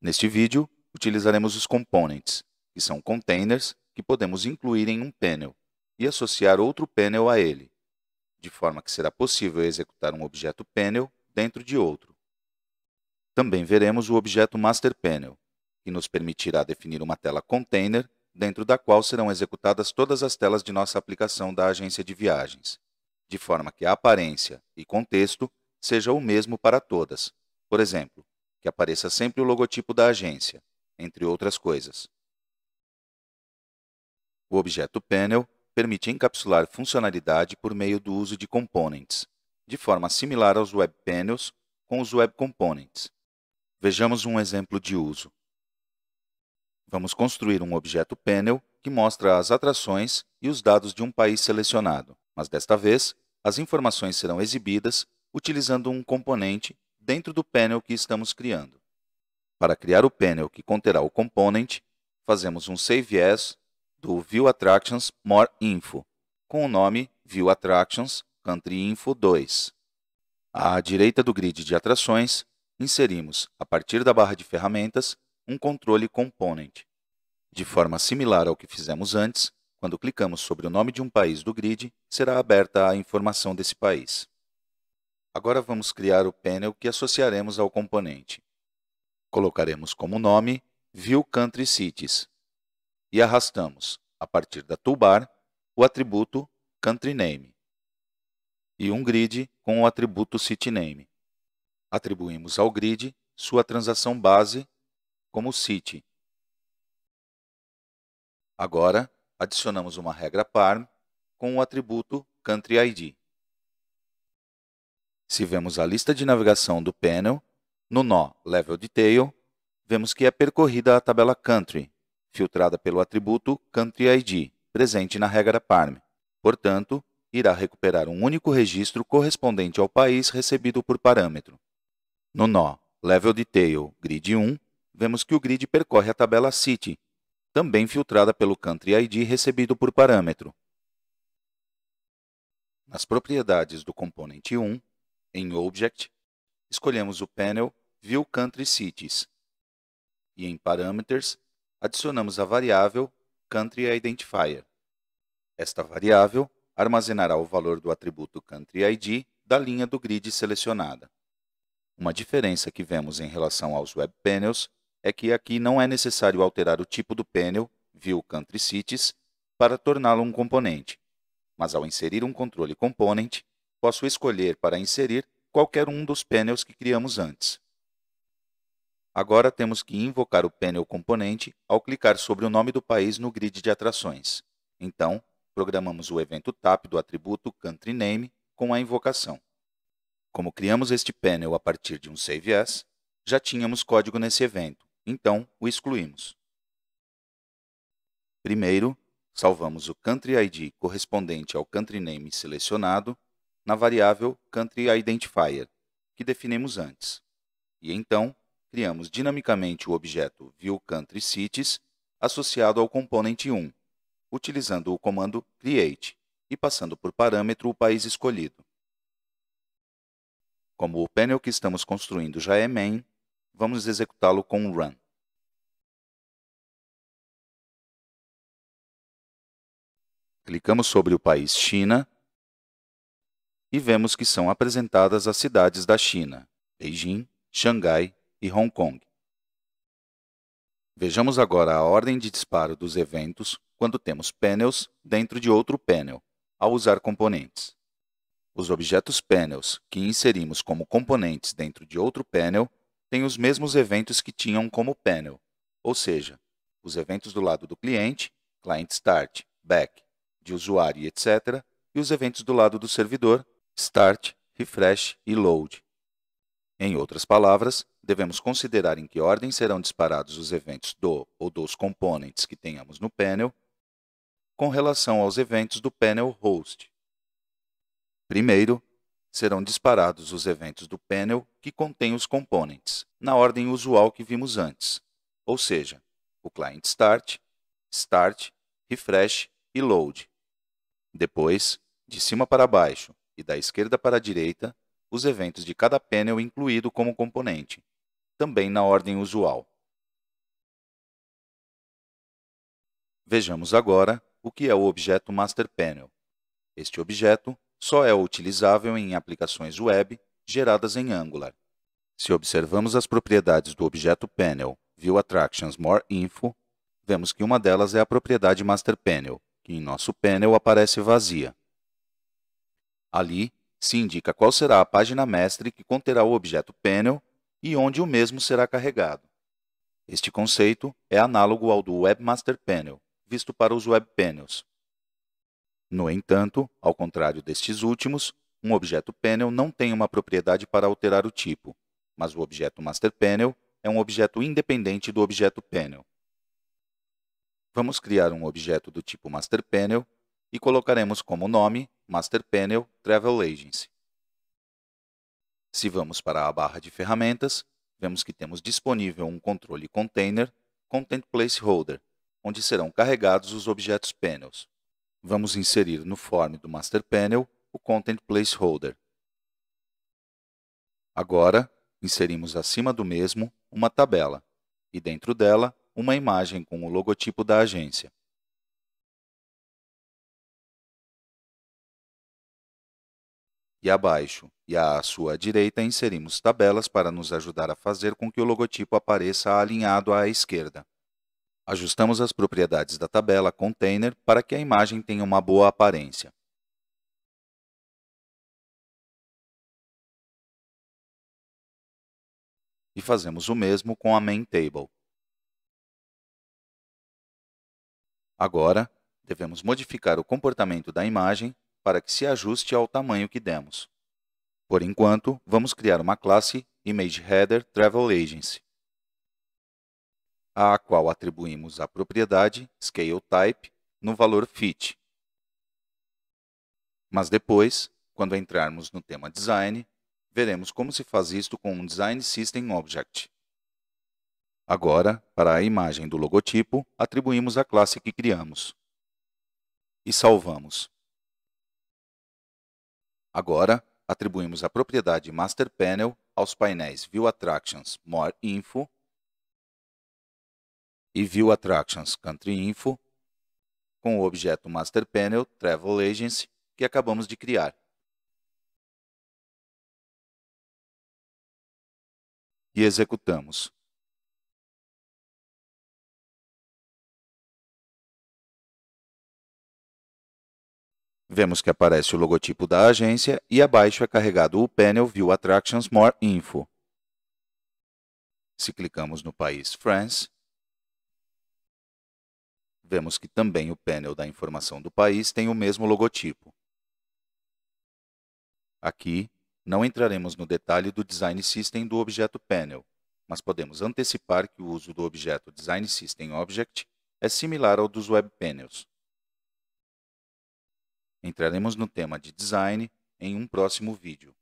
Neste vídeo, utilizaremos os components, que são containers que podemos incluir em um panel e associar outro panel a ele, de forma que será possível executar um objeto panel dentro de outro. Também veremos o objeto master panel, que nos permitirá definir uma tela container dentro da qual serão executadas todas as telas de nossa aplicação da agência de viagens, de forma que a aparência e contexto seja o mesmo para todas. Por exemplo, que apareça sempre o logotipo da agência, entre outras coisas. O objeto panel permite encapsular funcionalidade por meio do uso de components, de forma similar aos web panels com os web components. Vejamos um exemplo de uso. Vamos construir um objeto panel que mostra as atrações e os dados de um país selecionado, mas desta vez, as informações serão exibidas utilizando um componente dentro do panel que estamos criando. Para criar o panel que conterá o component, fazemos um save as do View Attractions More Info, com o nome View Attractions Country Info 2. À direita do grid de atrações, inserimos, a partir da barra de ferramentas, um controle component. De forma similar ao que fizemos antes, quando clicamos sobre o nome de um país do grid, será aberta a informação desse país. Agora vamos criar o panel que associaremos ao componente. Colocaremos como nome View Country Cities e arrastamos, a partir da toolbar, o atributo Country Name e um grid com o atributo City Name. Atribuímos ao grid sua transação base como City. Agora, adicionamos uma regra parm com o atributo Country ID. Se vemos a lista de navegação do panel, no nó Level Detail, vemos que é percorrida a tabela Country, filtrada pelo atributo Country ID, presente na regra parm. Portanto, irá recuperar um único registro correspondente ao país recebido por parâmetro. No nó Level Detail Grid 1, vemos que o grid percorre a tabela City, também filtrada pelo Country ID recebido por parâmetro. Nas propriedades do componente 1, em Object, escolhemos o panel View Country Cities e em Parameters, adicionamos a variável Country Identifier. Esta variável armazenará o valor do atributo Country ID da linha do grid selecionada. Uma diferença que vemos em relação aos Web Panels é que aqui não é necessário alterar o tipo do panel View Country Cities para torná-lo um componente, mas ao inserir um controle component, posso escolher para inserir qualquer um dos panels que criamos antes. Agora temos que invocar o panel componente ao clicar sobre o nome do país no grid de atrações. Então, programamos o evento tap do atributo Country Name com a invocação. Como criamos este panel a partir de um save as, já tínhamos código nesse evento, então o excluímos. Primeiro, salvamos o Country ID correspondente ao Country Name selecionado na variável Country Identifier, que definimos antes. E então, criamos dinamicamente o objeto View Country Cities associado ao componente 1, utilizando o comando create e passando por parâmetro o país escolhido. Como o panel que estamos construindo já é main, vamos executá-lo com run. Clicamos sobre o país China e vemos que são apresentadas as cidades da China, Beijing, Xangai e Hong Kong. Vejamos agora a ordem de disparo dos eventos quando temos panels dentro de outro panel, ao usar componentes. Os objetos panels que inserimos como componentes dentro de outro panel têm os mesmos eventos que tinham como panel, ou seja, os eventos do lado do cliente, client start, back, de usuário, etc., e os eventos do lado do servidor, start, refresh e load. Em outras palavras, devemos considerar em que ordem serão disparados os eventos do ou dos components que tenhamos no panel com relação aos eventos do panel host. Primeiro, serão disparados os eventos do panel que contém os components, na ordem usual que vimos antes, ou seja, o client start, start, refresh e load. Depois, de cima para baixo e da esquerda para a direita, os eventos de cada panel incluído como componente, também na ordem usual. Vejamos agora o que é o objeto Master Panel. Este objeto só é utilizável em aplicações web geradas em Angular. Se observamos as propriedades do objeto Panel View Attractions More Info, vemos que uma delas é a propriedade Master Panel, que em nosso panel aparece vazia. Ali se indica qual será a página mestre que conterá o objeto Panel e onde o mesmo será carregado. Este conceito é análogo ao do Webmaster Panel, visto para os Web Panels. No entanto, ao contrário destes últimos, um objeto Panel não tem uma propriedade para alterar o tipo, mas o objeto Master Panel é um objeto independente do objeto Panel. Vamos criar um objeto do tipo Master Panel e colocaremos como nome Master Panel Travel Agency. Se vamos para a barra de ferramentas, vemos que temos disponível um controle container Content Placeholder, onde serão carregados os objetos Panels. Vamos inserir no form do Master Panel o Content Placeholder. Agora, inserimos acima do mesmo uma tabela e dentro dela uma imagem com o logotipo da agência. E abaixo e à sua direita inserimos tabelas para nos ajudar a fazer com que o logotipo apareça alinhado à esquerda. Ajustamos as propriedades da tabela Container para que a imagem tenha uma boa aparência. E fazemos o mesmo com a Main Table. Agora, devemos modificar o comportamento da imagem para que se ajuste ao tamanho que demos. Por enquanto, vamos criar uma classe ImageHeader Travel Agency, à qual atribuímos a propriedade ScaleType no valor fit. Mas depois, quando entrarmos no tema Design, veremos como se faz isto com um Design System Object. Agora, para a imagem do logotipo, atribuímos a classe que criamos. E salvamos. Agora, atribuímos a propriedade Master Panel aos painéis View Attractions More Info e View Attractions Country Info com o objeto Master Panel Travel Agency que acabamos de criar. E executamos. Vemos que aparece o logotipo da agência e abaixo é carregado o panel View Attractions More Info. Se clicamos no país France, vemos que também o panel da informação do país tem o mesmo logotipo. Aqui, não entraremos no detalhe do Design System do objeto Panel, mas podemos antecipar que o uso do objeto Design System Object é similar ao dos Web Panels. Entraremos no tema de Design em um próximo vídeo.